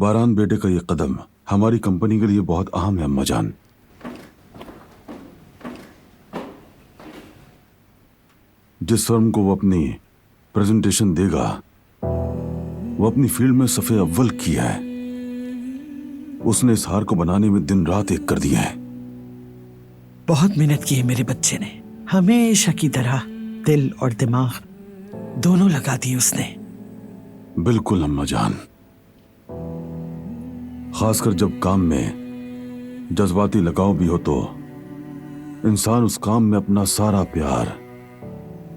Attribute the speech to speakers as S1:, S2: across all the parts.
S1: बारान बेटे का ये कदम हमारी कंपनी के लिए बहुत अहम है अम्मा जान। जिस फर्म को वो अपनी प्रेजेंटेशन देगा वो अपनी फील्ड में सफे अव्वल किया है। उसने इस हार को बनाने में दिन रात एक कर दिए हैं।
S2: बहुत मेहनत की है मेरे बच्चे ने, हमेशा की तरह दिल और दिमाग दोनों लगा दिए उसने।
S1: बिल्कुल अम्मा जान, खासकर जब काम में जज्बाती लगाव भी हो तो इंसान उस काम में अपना सारा प्यार,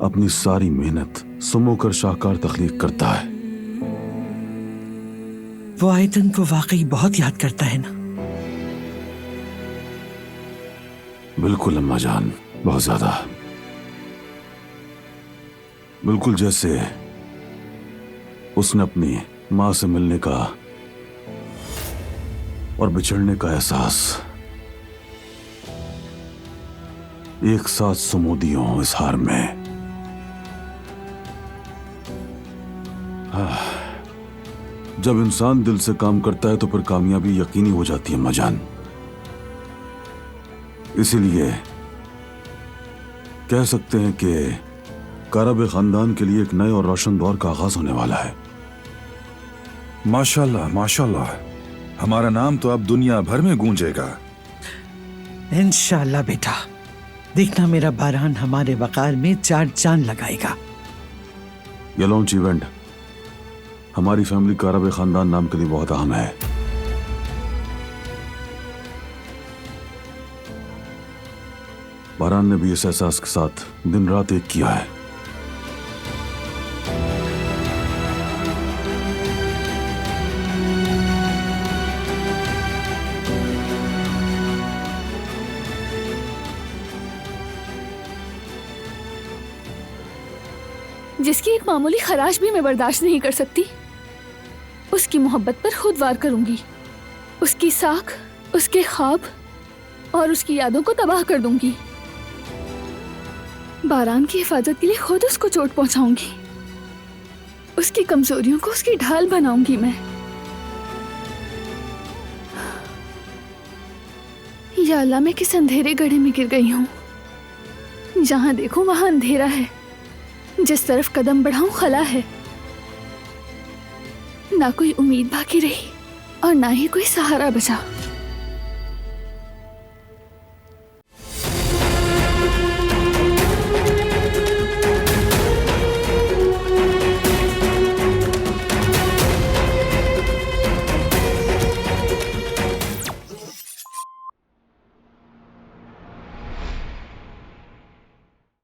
S1: अपनी सारी मेहनत समोकर शाहकार तख्लीक करता है।
S2: वो आयतन को वाकई बहुत याद करता है ना?
S1: बिल्कुल अम्मा जान, बहुत ज्यादा। बिल्कुल जैसे उसने अपनी मां से मिलने का और बिछड़ने का एहसास एक साथ समो दिए हों इस हार में। जब इंसान दिल से काम करता है तो फिर कामयाबी यकीनी हो जाती है अम्मा जान। इसीलिए कह सकते हैं कि कारब खानदान के लिए एक नए और रोशन दौर का आगाज होने वाला है।
S3: माशाल्लाह माशाल्लाह, हमारा नाम तो अब दुनिया भर में गूंजेगा।
S2: इंशाअल्लाह बेटा, देखना मेरा बारान हमारे वकार में चार चांद लगाएगा।
S1: यह लॉन्च इवेंट हमारी फैमिली कारब खानदान नाम के लिए बहुत अहम है। बारान ने भी इस एहसास के साथ दिन रात एक किया है।
S4: जिसकी एक मामूली खराश भी मैं बर्दाश्त नहीं कर सकती, उसकी मोहब्बत पर खुद वार करूंगी। उसकी साख, उसके ख्वाब और उसकी यादों को तबाह कर दूंगी। बारान की हिफाजत के लिए खुद उसको चोट पहुंचाऊंगी। उसकी कमजोरियों को उसकी ढाल बनाऊंगी मैं। या अल्लाह, मैं किस अंधेरे गड्ढे में गिर गई हूँ। जहां देखूं वहां अंधेरा है, जिस तरफ कदम बढ़ाऊं खला है। ना कोई उम्मीद बाकी रही और ना ही कोई सहारा बचा।